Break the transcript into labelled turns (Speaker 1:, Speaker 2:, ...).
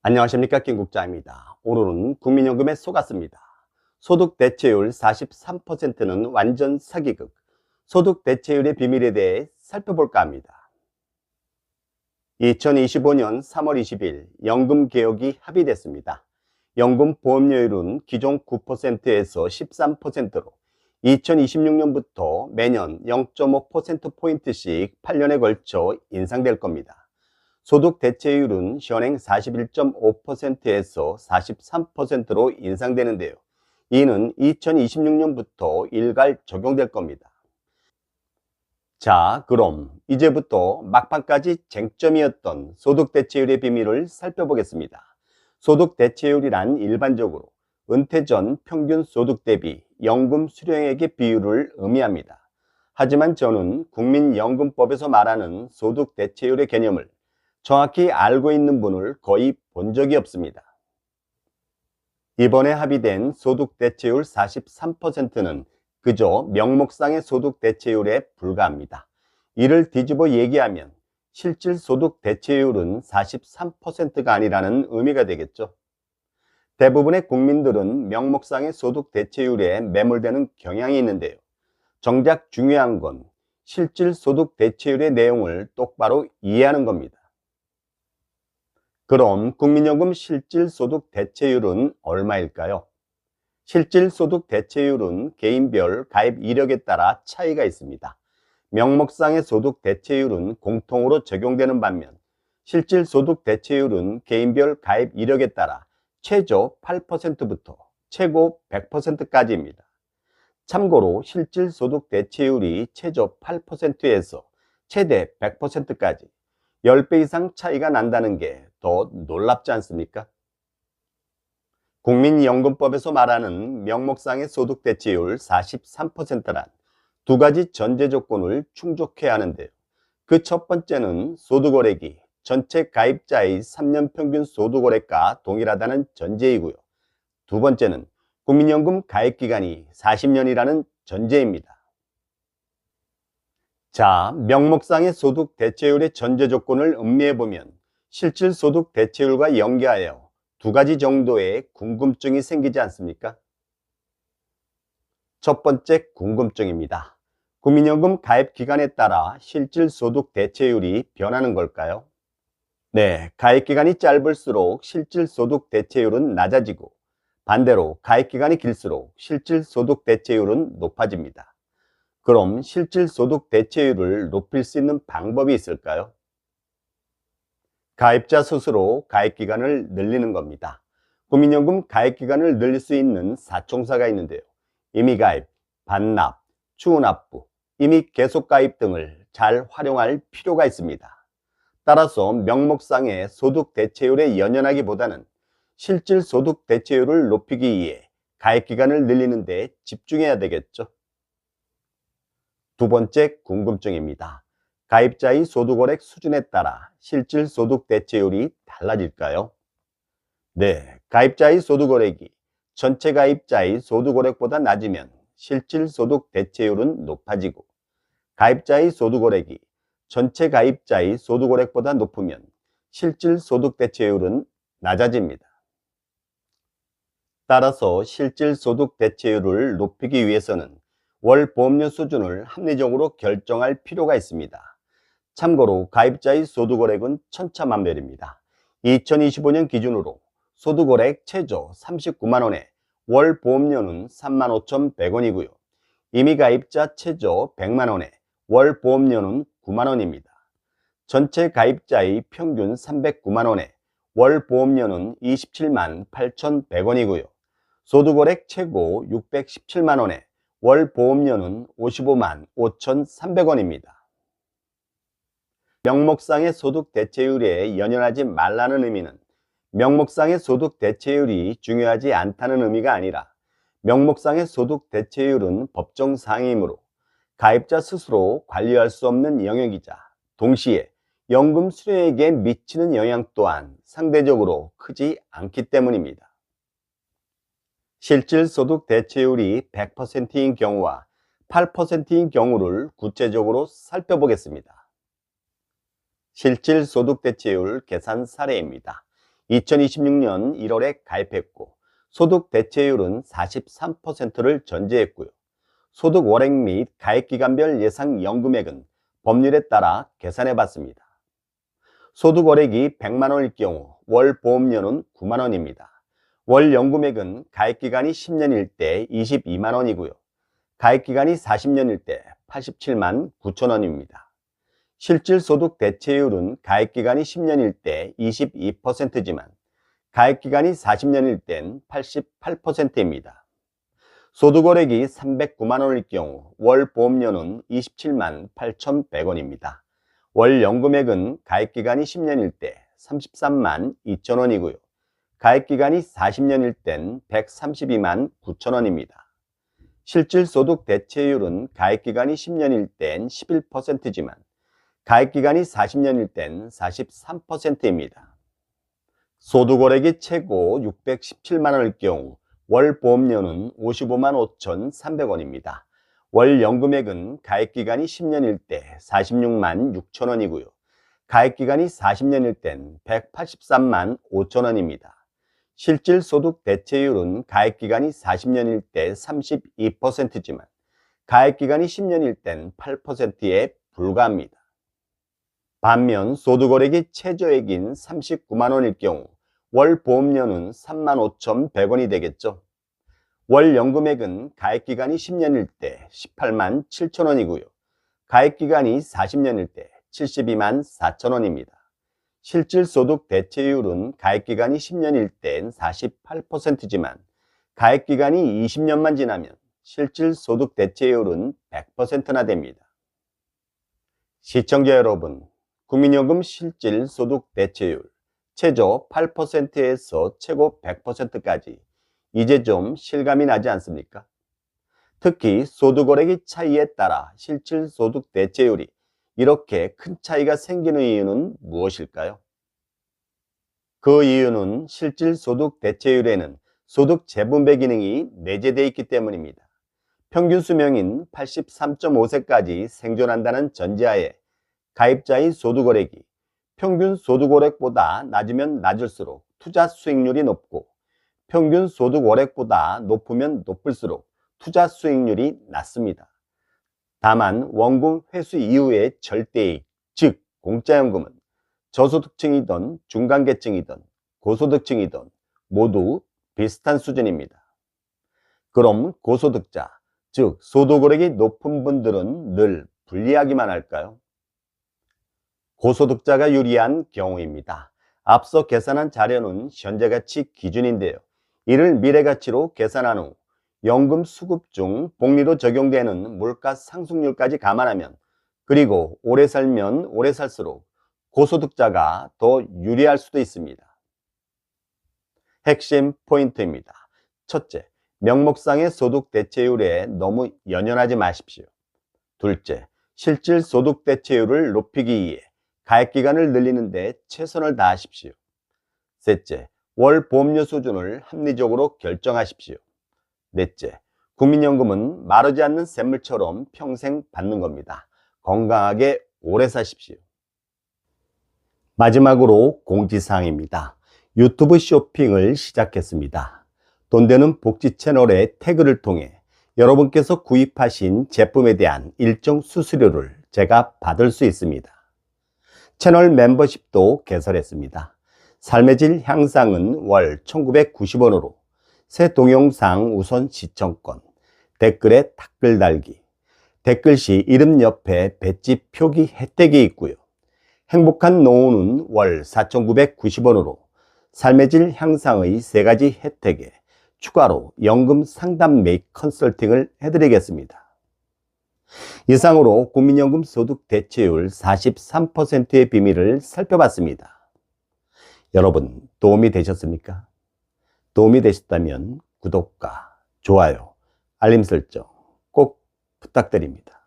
Speaker 1: 안녕하십니까, 김국자입니다. 오늘은 국민연금에 속았습니다. 소득 대체율 43%는 완전 사기극. 소득 대체율의 비밀에 대해 살펴볼까 합니다. 2025년 3월 20일 연금 개혁이 합의됐습니다. 연금 보험료율은 기존 9%에서 13%로 2026년부터 매년 0.5%포인트씩 8년에 걸쳐 인상될 겁니다. 소득 대체율은 현행 41.5%에서 43%로 인상되는데요. 이는 2026년부터 일괄 적용될 겁니다. 자, 그럼 이제부터 막판까지 쟁점이었던 소득 대체율의 비밀을 살펴보겠습니다. 소득 대체율이란 일반적으로 은퇴 전 평균 소득 대비 연금 수령액의 비율을 의미합니다. 하지만 저는 국민연금법에서 말하는 소득 대체율의 개념을 정확히 알고 있는 분을 거의 본 적이 없습니다. 이번에 합의된 소득 대체율 43%는 그저 명목상의 소득 대체율에 불과합니다. 이를 뒤집어 얘기하면 실질 소득 대체율은 43%가 아니라는 의미가 되겠죠. 대부분의 국민들은 명목상의 소득 대체율에 매몰되는 경향이 있는데요. 정작 중요한 건 실질 소득 대체율의 내용을 똑바로 이해하는 겁니다. 그럼 국민연금 실질소득 대체율은 얼마일까요? 실질소득 대체율은 개인별 가입 이력에 따라 차이가 있습니다. 명목상의 소득 대체율은 공통으로 적용되는 반면 실질소득 대체율은 개인별 가입 이력에 따라 최저 8%부터 최고 100%까지입니다. 참고로 실질소득 대체율이 최저 8%에서 최대 100%까지 10배 이상 차이가 난다는 게 더 놀랍지 않습니까? 국민연금법에서 말하는 명목상의 소득 대체율 43%란 두 가지 전제 조건을 충족해야 하는데요. 그 첫 번째는 소득월액이 전체 가입자의 3년 평균 소득월액과 동일하다는 전제이고요. 두 번째는 국민연금 가입기간이 40년이라는 전제입니다. 자, 명목상의 소득 대체율의 전제 조건을 음미해보면 실질 소득 대체율과 연계하여 두 가지 정도의 궁금증이 생기지 않습니까? 첫 번째 궁금증입니다. 국민연금 가입 기간에 따라 실질 소득 대체율이 변하는 걸까요? 네, 가입 기간이 짧을수록 실질 소득 대체율은 낮아지고 반대로 가입 기간이 길수록 실질 소득 대체율은 높아집니다. 그럼 실질 소득 대체율을 높일 수 있는 방법이 있을까요? 가입자 스스로 가입기간을 늘리는 겁니다. 국민연금 가입기간을 늘릴 수 있는 사총사가 있는데요. 임의가입, 반납, 추후납부, 임의 계속가입 등을 잘 활용할 필요가 있습니다. 따라서 명목상의 소득 대체율에 연연하기보다는 실질 소득 대체율을 높이기 위해 가입기간을 늘리는 데 집중해야 되겠죠. 두 번째 궁금증입니다. 가입자의 소득월액 수준에 따라 실질 소득 대체율이 달라질까요? 네, 가입자의 소득월액이 전체 가입자의 소득월액보다 낮으면 실질 소득 대체율은 높아지고 가입자의 소득월액이 전체 가입자의 소득월액보다 높으면 실질 소득 대체율은 낮아집니다. 따라서 실질 소득 대체율을 높이기 위해서는 월 보험료 수준을 합리적으로 결정할 필요가 있습니다. 참고로 가입자의 소득월액은 천차만별입니다. 2025년 기준으로 소득월액 최저 39만원에 월 보험료는 35,100원이고요. 임의 가입자 최저 100만원에 월 보험료는 9만원입니다. 전체 가입자의 평균 309만원에 월 보험료는 27만 8,100원이고요. 소득월액 최고 617만원에 월 보험료는 55만 5,300원입니다. 명목상의 소득 대체율에 연연하지 말라는 의미는 명목상의 소득 대체율이 중요하지 않다는 의미가 아니라 명목상의 소득 대체율은 법정 상이므로 가입자 스스로 관리할 수 없는 영역이자 동시에 연금 수령액에 미치는 영향 또한 상대적으로 크지 않기 때문입니다. 실질 소득 대체율이 100%인 경우와 8%인 경우를 구체적으로 살펴보겠습니다. 실질 소득 대체율 계산 사례입니다. 2026년 1월에 가입했고 소득 대체율은 43%를 전제했고요. 소득 월액 및 가입기간별 예상 연금액은 법률에 따라 계산해 봤습니다. 소득 월액이 100만 원일 경우 월 보험료는 9만 원입니다. 월 연금액은 가입기간이 10년일 때 22만 원이고요. 가입기간이 40년일 때 87만 9천 원입니다. 실질소득 대체율은 가입기간이 10년일 때 22%지만 가입기간이 40년일 땐 88%입니다. 소득월액이 309만 원일 경우 월 보험료는 27만 8,100원입니다. 월 연금액은 가입기간이 10년일 때 33만 2천 원이고요. 가입기간이 40년일 땐 132만 9천 원입니다. 실질소득 대체율은 가입기간이 10년일 땐 11%지만 가입기간이 40년일 땐 43%입니다. 소득월액이 최고 617만 원일 경우 월 보험료는 55만 5,300원입니다. 월 연금액은 가입기간이 10년일 때 46만 6천 원이고요. 가입기간이 40년일 땐 183만 5천 원입니다. 실질소득 대체율은 가입기간이 40년일 때 32%지만 가입기간이 10년일 땐 8%에 불과합니다. 반면 소득월액이 최저액인 39만 원일 경우 월 보험료는 3만 5,100원이 되겠죠. 월 연금액은 가입기간이 10년일 때 18만 7천 원이고요. 가입기간이 40년일 때 72만 4천 원입니다. 실질소득 대체율은 가입기간이 10년일 땐 48%지만 가입기간이 20년만 지나면 실질소득 대체율은 100%나 됩니다. 시청자 여러분, 국민연금 실질소득 대체율 최저 8%에서 최고 100%까지 이제 좀 실감이 나지 않습니까? 특히 소득월액의 차이에 따라 실질소득 대체율이 이렇게 큰 차이가 생기는 이유는 무엇일까요? 그 이유는 실질소득 대체율에는 소득 재분배 기능이 내재되어 있기 때문입니다. 평균 수명인 83.5세까지 생존한다는 전제하에 가입자의 소득월액이 평균 소득월액보다 낮으면 낮을수록 투자 수익률이 높고 평균 소득월액보다 높으면 높을수록 투자 수익률이 낮습니다. 다만 원금 회수 이후의 절대이익, 즉 공짜연금은 저소득층이든 중간계층이든 고소득층이든 모두 비슷한 수준입니다. 그럼 고소득자, 즉 소득월액이 높은 분들은 늘 불리하기만 할까요? 고소득자가 유리한 경우입니다. 앞서 계산한 자료는 현재가치 기준인데요. 이를 미래가치로 계산한 후 연금 수급 중 복리로 적용되는 물가 상승률까지 감안하면 그리고 오래 살면 오래 살수록 고소득자가 더 유리할 수도 있습니다. 핵심 포인트입니다. 첫째, 명목상의 소득 대체율에 너무 연연하지 마십시오. 둘째, 실질 소득 대체율을 높이기 위해 가입기간을 늘리는 데 최선을 다하십시오. 셋째, 월 보험료 수준을 합리적으로 결정하십시오. 넷째, 국민연금은 마르지 않는 샘물처럼 평생 받는 겁니다. 건강하게 오래 사십시오. 마지막으로 공지사항입니다. 유튜브 쇼핑을 시작했습니다. 돈 되는 복지 채널의 태그를 통해 여러분께서 구입하신 제품에 대한 일정 수수료를 제가 받을 수 있습니다. 채널 멤버십도 개설했습니다. 삶의 질 향상은 월 1990원으로 새 동영상 우선 시청권, 댓글에 댓글 달기, 댓글 시 이름 옆에 배지 표기 혜택이 있고요. 행복한 노후는 월 4,990원으로 삶의 질 향상의 3가지 혜택에 추가로 연금 상담 및 컨설팅을 해드리겠습니다. 이상으로 국민연금 소득 대체율 43%의 비밀을 살펴봤습니다. 여러분 도움이 되셨습니까? 도움이 되셨다면 구독과 좋아요, 알림 설정 꼭 부탁드립니다.